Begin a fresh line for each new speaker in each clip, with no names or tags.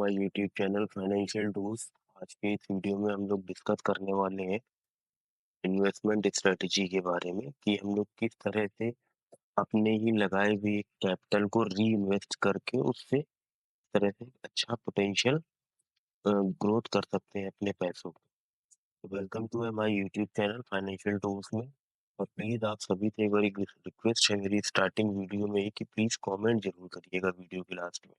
My YouTube channel financial tools. आज के इस वीडियो में हम लोग डिस्कस करने वाले हैं इन्वेस्टमेंट स्ट्रेटजी के बारे में कि हम लोग किस तरह से अपने ही लगाए हुए कैपिटल को री इन्वेस्ट करके उससे इस तरह से अच्छा पोटेंशियल ग्रोथ कर सकते हैं अपने पैसों को। Welcome to my YouTube channel financial tools में। और प्लीज आप सभी से एक बार रिक्वेस्ट है मेरी स्टार्टिंग वीडियो में ही कि प्लीज कमेंट जरूर करिएगा वीडियो के लास्ट में।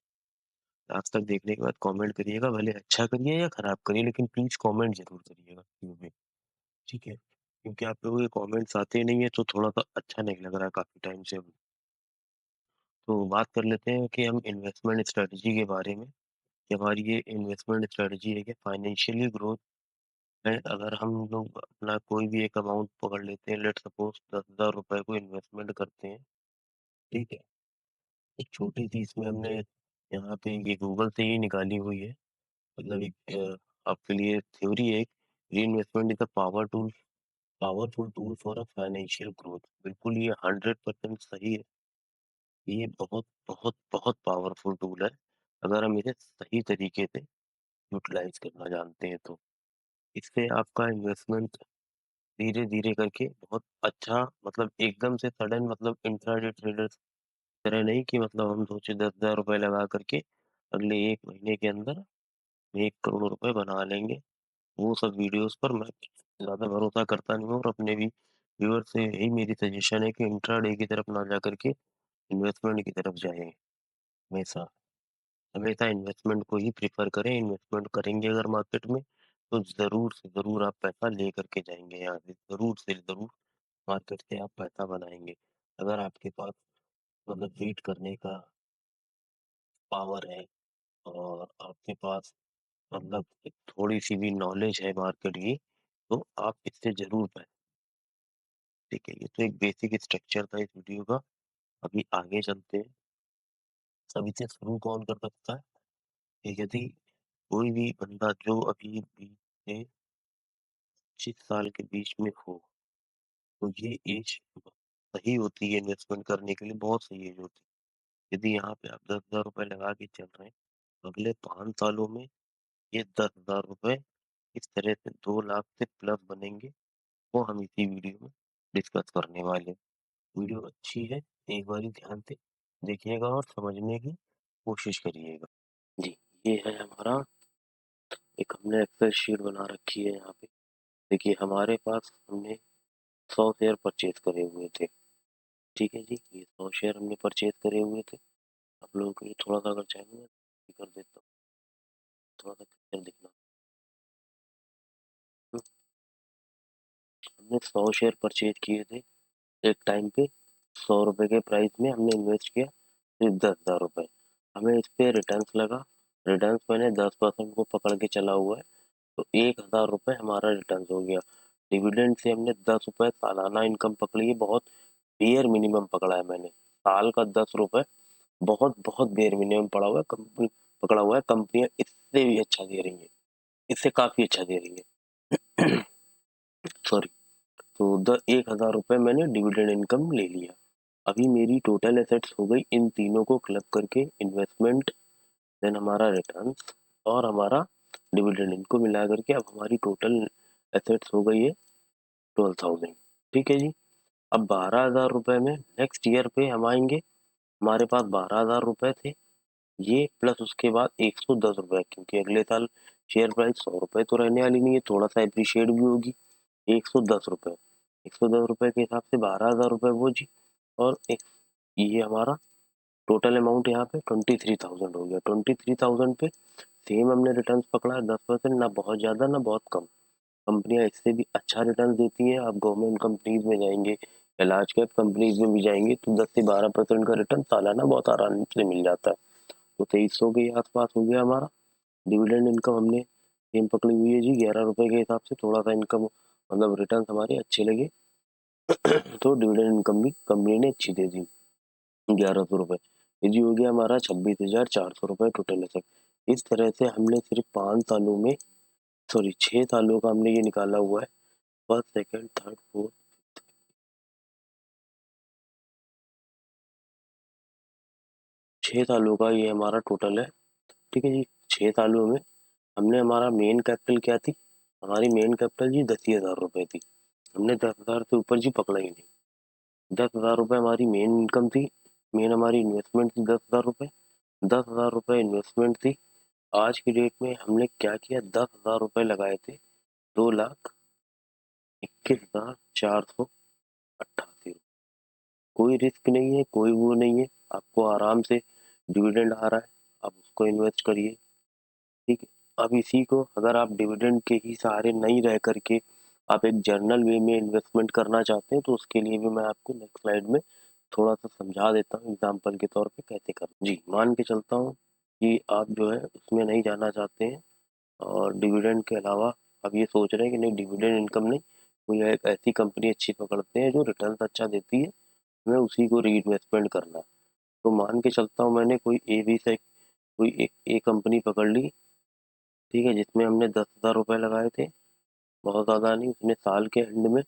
लास्ट तक देखने के बाद कमेंट करिएगा, भले अच्छा करिए या खराब करिए लेकिन प्लीज कमेंट जरूर करिएगा वीडियो में। ठीक है, क्योंकि आप लोगों के कमेंट्स आते नहीं है तो थोड़ा सा अच्छा नहीं लग रहा है काफी टाइम से। तो बात कर लेते हैं कि हम इन्वेस्टमेंट स्ट्रेटजी के बारे में कि हमारी ये इन्वेस्टमेंट स्ट्रेटजी है कि फाइनेंशियली ग्रोथ है। अगर हम लोग अपना कोई भी एक अमाउंट पकड़ लेते हैं, लेट सपोज 10,000 रुपए को इन्वेस्टमेंट करते हैं। ठीक है, एक छोटी सी इसमें हमने यहाँ पे ये गूगल से ही निकाली हुई है। मतलब एक आपके लिए थ्योरी है, reinvestment is a powerful tool for a financial growth. बिल्कुल ये 100% सही है। ये बहुत बहुत बहुत पावरफुल टूल है अगर हम इसे सही तरीके से यूटिलाइज करना जानते हैं तो। इससे आपका इन्वेस्टमेंट धीरे धीरे करके बहुत अच्छा, मतलब एकदम से सडन, मतलब इंट्राडे ट्रेडर्स तरह नहीं कि मतलब हम सोचे 10,000 रुपए लगा करके अगले 1 महीने के अंदर 1 करोड़ रुपए बना लेंगे। वो सब वीडियोस पर मैं ज़्यादा भरोसा करता नहीं हूँ और अपने भी व्यूअर से यही मेरी सजेशन है कि इंट्राडे की तरफ ना जा करके इन्वेस्टमेंट की तरफ जाएँ। हमेशा, हमेशा इन्वेस्टमेंट को ही प्रेफ़र करें। इन्वेस्टमेंट करेंगे अगर मार्केट में तो ज़रूर से ज़रूर आप पैसा ले करके जाएँगे यहाँ से, ज़रूर से ज़रूर मार्केट से आप पैसा बनाएँगे। अगर आपके पास मतलब वेट करने का पावर है और आपके पास मतलब एक थोड़ी-सी भी नॉलेज है मार्केट की, तो आप इससे ज़रूर ठीक है। ये तो एक बेसिक स्ट्रक्चर था इस वीडियो का। अभी आगे चलते हैं। सभी से शुरू कौन कर सकता है? कि यदि कोई भी बंदा जो अभी 20 से 25 साल के बीच में हो, तो ये एज सही होती है इन्वेस्टमेंट करने के लिए, बहुत सही एज होती है। यदि यहाँ पे आप 10,000 रुपए लगा के चल रहे हैं, तो अगले 5 सालों में ये 10,000 रुपए इस तरह से 2 लाख से प्लस बनेंगे। वो हम इसी वीडियो में डिस्कस करने वाले हैं। वीडियो अच्छी है, एक बारी ध्यान से देखिएगा और समझने की कोशिश करिएगा। जी, ये है हमारा एक, हमने एक्सेल शीट बना रखी है यहाँ पे। देखिए हमारे पास हमने 100 शेयर परचेज करे हुए थे। ठीक है जी, ये 100 शेयर हमने परचेज करे हुए थे। आप लोगों के लिए थोड़ा सा अगर चाहेंगे मैं कर देता हूँ, थोड़ा सा क्लियर दिखना। हमने 100 शेयर परचेज किए थे एक टाइम पे। 100 रुपए के प्राइस में हमने इन्वेस्ट किया सिर्फ 10,000 रुपए। हमें इस पे रिटर्न्स लगा। रिटर्न्स मैंने 10% को पकड़ के चला हुआ है, तो 1,000 रुपए हमारा रिटर्न हो गया। डिविडेंड से हमने 10 रुपए सालाना इनकम पकड़ी है। बहुत बेयर मिनिमम पकड़ा है मैंने। साल का 10 रुपए बहुत बहुत बेयर मिनिमम पड़ा हुआ है। कंपनी पकड़ा हुआ है, कंपनियां इससे भी अच्छा दे रही है, इससे काफी अच्छा दे रही है। सॉरी। तो 1,000 रुपए मैंने डिविडेंड इनकम ले लिया। अभी मेरी टोटल एसेट्स हो गई इन तीनों को क्लब करके, इन्वेस्टमेंट, देन हमारा रिटर्न और हमारा डिविडेंड, इनको मिला करके अब हमारी टोटल एसेट्स हो गई है 12,000। ठीक है जी। अब 12,000 रुपए में नेक्स्ट ईयर पे हम आएंगे। हमारे पास 12,000 रुपए थे, ये प्लस उसके बाद 110 रुपए, क्योंकि अगले साल शेयर प्राइस 100 रुपए तो रहने वाली नहीं है, थोड़ा सा अप्रिशिएट भी होगी। 110 रुपए, 110 रुपए के हिसाब से 12,000 रुपए वो जी। और एक ये हमारा टोटल अमाउंट यहाँ पे 23,000 हो गया। 23,000 पे सेम हमने रिटर्न पकड़ा है 10%, ना बहुत ज्यादा ना बहुत कम। कंपनियां इससे भी अच्छा रिटर्न देती हैं। आप गवर्नमेंट कंपनीज में जाएंगे या लार्ज कैप कंपनीज में भी जाएंगे तो 10 से 12% का रिटर्न सालाना बहुत आराम से मिल जाता है। तो 2300 के आसपास हो गया हमारा। डिविडेंड इनकम हमने सेम पकड़ी हुई है जी 11 रुपए के हिसाब से। थोड़ा सा इनकम मतलब रिटर्न हमारे अच्छे लगे तो डिविडेंड इनकम भी कंपनी ने अच्छी दे दी, 1,100 रुपए। ये जी हो गया हमारा 26,400 रुपए टोटल असेट। इस तरह से हमने सिर्फ 5 सालों में, सॉरी 6 सालों का हमने ये निकाला हुआ है। फर्स्ट, सेकंड, थर्ड, फोर्थ, 6 सालों का ये हमारा टोटल है। ठीक है जी। 6 सालों में हमने हमारा मेन कैपिटल क्या थी? हमारी मेन कैपिटल जी 10,000 रुपए थी। हमने 10,000 से ऊपर जी पकड़ा ही नहीं। 10,000 रुपए हमारी मेन इनकम थी। मेन हमारी इन्वेस्टमेंट थी 10,000 रुपए। 10,000 रुपए इन्वेस्टमेंट थी। आज की डेट में हमने क्या किया? 10,000 रुपए लगाए थे 2,21,488। कोई रिस्क नहीं है, कोई वो नहीं है। आपको आराम से डिविडेंड आ रहा है, आप उसको इन्वेस्ट करिए। ठीक है। अब इसी को अगर आप डिविडेंड के ही सहारे नहीं रह करके आप एक जर्नल वे में इन्वेस्टमेंट करना चाहते हैं, तो उसके लिए भी मैं आपको नेक्स्ट स्लाइड में थोड़ा सा समझा देता हूँ एग्जाम्पल के तौर पे कैसे करना। जी, मान के चलता हूँ कि आप जो है उसमें नहीं जाना चाहते हैं और डिविडेंड के अलावा आप ये सोच रहे हैं कि नहीं, डिविडेंड इनकम नहीं, कोई एक ऐसी कंपनी अच्छी पकड़ते हैं जो रिटर्न अच्छा देती है, हमें उसी को री इन्वेस्टमेंट करना है। तो मान के चलता हूँ मैंने कोई ए बी से कोई एक ए कंपनी पकड़ ली। ठीक है, जिसमें हमने 10,000 रुपए लगाए थे। बहुत ज़्यादा नहीं, उसने साल के एंड में,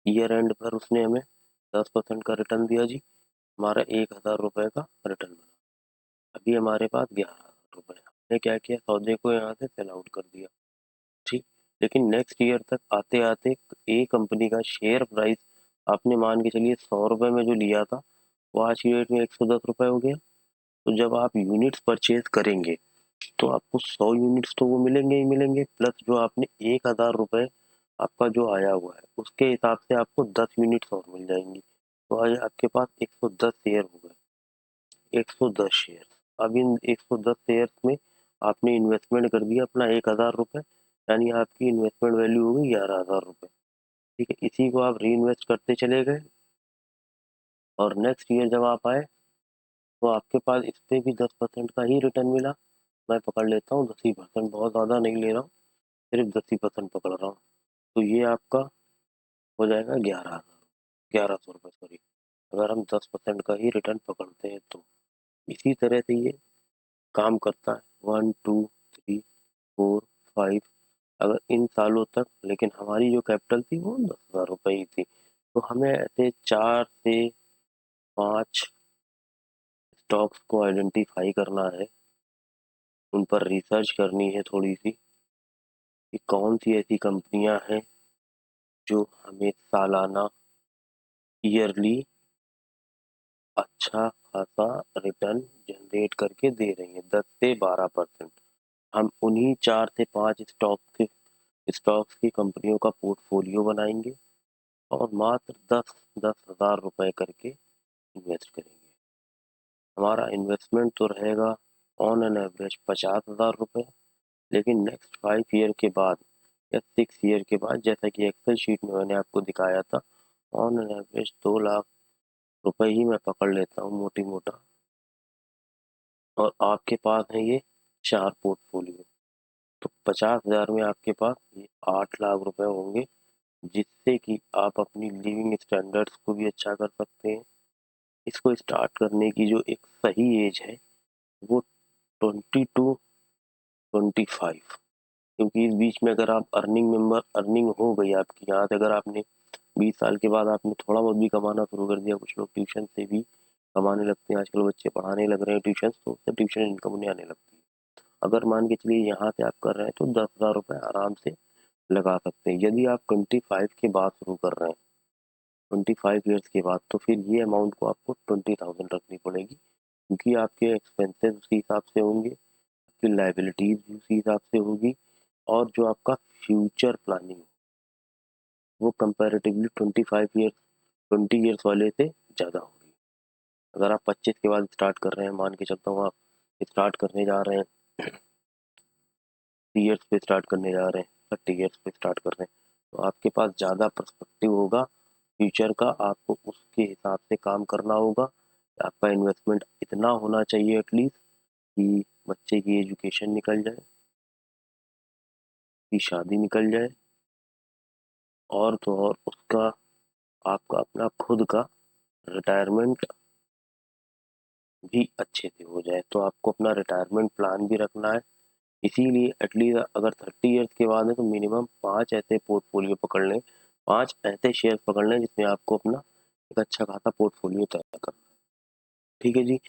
ईयर एंड पर उसने हमें 10% का रिटर्न दिया जी। हमारा 1,000 रुपए का रिटर्न बना। अभी हमारे पास 11,000 रुपए है। हमने क्या किया? सौदे को यहाँ से सेल आउट कर दिया। ठीक। लेकिन नेक्स्ट ईयर तक आते आते ए कंपनी का शेयर प्राइस आपने मान के चलिए 100 रुपए में जो लिया था, वो आज की डेट में 110 रुपए हो गया। तो जब आप यूनिट्स परचेज करेंगे तो आपको 100 यूनिट्स तो वो मिलेंगे ही मिलेंगे, प्लस जो आपने 1,000 रुपए आपका जो आया हुआ है उसके हिसाब से आपको 10 यूनिट्स और मिल जाएंगी। तो आज आपके पास 110 शेयर हो गए। 110 शेयर। अब इन 110 शेयर में आपने इन्वेस्टमेंट कर दिया अपना 1,000 रुपए, यानी आपकी इन्वेस्टमेंट वैल्यू हो गई 11,000 रुपए। ठीक है, इसी को आप री इन्वेस्ट करते चले गए और नेक्स्ट ईयर जब आप आए तो आपके पास इस पे भी 10% का ही रिटर्न मिला। मैं पकड़ लेता हूँ 10%, बहुत ज़्यादा नहीं ले रहा हूँ, सिर्फ 10% पकड़ रहा हूँ। तो ये आपका हो जाएगा 11,000, 1,100 रुपये सॉरी, अगर हम 10% का ही रिटर्न पकड़ते हैं तो। इसी तरह से ये काम करता है 1 2 3 4 5। अगर इन सालों तक, लेकिन हमारी जो कैपिटल थी वो 10,000 रुपये ही थी, तो हमें ऐसे 4 से 5 स्टॉक्स को आइडेंटिफाई करना है, उन पर रिसर्च करनी है थोड़ी सी कि कौन सी ऐसी कंपनियां हैं जो हमें सालाना, ईयरली अच्छा खासा रिटर्न जनरेट करके दे रही है 10 से 12%। हम उन्हीं 4 से 5 स्टॉक्स की कंपनियों का पोर्टफोलियो बनाएंगे और मात्र 10,000 करके इन्वेस्ट करेंगे। हमारा इन्वेस्टमेंट तो रहेगा ऑन एन एवरेज 50,000 रुपये, लेकिन नेक्स्ट 5 ईयर के बाद या 6 ईयर के बाद, जैसा कि एक्सेल शीट में मैंने आपको दिखाया था, ऑन एन एवरेज 2 लाख रुपए ही मैं पकड़ लेता हूँ मोटी मोटा। और आपके पास है ये 4 पोर्टफोलियो, तो 50,000 में आपके पास ये 8 लाख रुपए होंगे, जिससे कि आप अपनी लिविंग स्टैंडर्ड्स को भी अच्छा कर सकते हैं। इसको स्टार्ट करने की जो एक सही एज है वो 22 टू 25, क्योंकि इस बीच में अगर आप अर्निंग हो गई आपकी, यहाँ से अगर आपने 20 साल के बाद आपने थोड़ा बहुत भी कमाना शुरू कर दिया, कुछ लोग ट्यूशन से भी कमाने लगते हैं, आजकल बच्चे पढ़ाने लग रहे हैं ट्यूशन, तो उससे ट्यूशन इनकम उन्हें आने लगती है। अगर मान के चलिए यहाँ से आप कर रहे हैं तो 10,000 रुपये आराम से लगा सकते हैं। यदि आप 25 के बाद शुरू कर रहे हैं, 25 ईयर्स के बाद, तो फिर ये अमाउंट को आपको 20,000 रखनी पड़ेगी, क्योंकि आपके एक्सपेंसेस उसी हिसाब से होंगे, आपकी लाइबिलिटीज भी उसी हिसाब से होगी, और जो आपका फ्यूचर प्लानिंग वो कंपैरेटिवली 20 ईयर्स वाले से ज़्यादा होगी। अगर आप 25 के बाद स्टार्ट कर रहे हैं, मान के चलता हूँ आप स्टार्ट करने जा रहे हैं 30 ईयर्स पे स्टार्ट करने जा रहे हैं, 30 ईयर्स पे स्टार्ट कर रहे हैं, तो आपके पास ज़्यादा पर्सपेक्टिव होगा फ्यूचर का। आपको उसके हिसाब से काम करना होगा। आपका इन्वेस्टमेंट इतना होना चाहिए एटलीस्ट कि बच्चे की एजुकेशन निकल जाए, की शादी निकल जाए, और तो और उसका, आपका अपना खुद का रिटायरमेंट भी अच्छे से हो जाए। तो आपको अपना रिटायरमेंट प्लान भी रखना है। इसीलिए एटलीस्ट अगर 30 ईयर्स के बाद है तो मिनिमम 5 ऐसे पोर्टफोलियो पकड़ लें, 5 ऐसे शेयर पकड़ लें जिसमें आपको अपना एक अच्छा खासा पोर्टफोलियो तैयार करना है। ठीक है जी।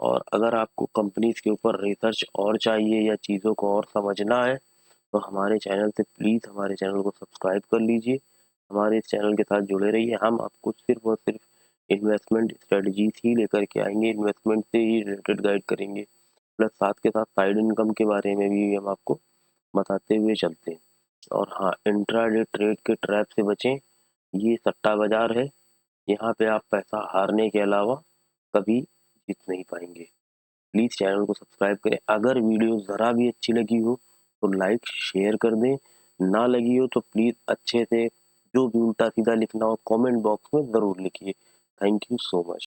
और अगर आपको कंपनीज़ के ऊपर रिसर्च और चाहिए या चीज़ों को और समझना है, तो हमारे चैनल से प्लीज़ हमारे चैनल को सब्सक्राइब कर लीजिए। हमारे इस चैनल के साथ जुड़े रहिए। हम आपको सिर्फ़ और सिर्फ़ इन्वेस्टमेंट स्ट्रेटजीज़ ही लेकर के आएँगे, इन्वेस्टमेंट से ही रिलेटेड गाइड करेंगे। प्लस साथ के साथ साइड इनकम के बारे में भी हम आपको बताते हुए चलते हैं। और हाँ, इंट्राडे ट्रेड के ट्रैप से बचें। ये सट्टा बाज़ार है, यहाँ पे आप पैसा हारने के अलावा कभी जीत नहीं पाएँगे। प्लीज़ चैनल को सब्सक्राइब करें। अगर वीडियो ज़रा भी अच्छी लगी हो तो लाइक शेयर कर दें, ना लगी हो तो प्लीज़ अच्छे से जो भी उल्टा सीधा लिखना हो कमेंट बॉक्स में ज़रूर लिखिए। Thank you so much.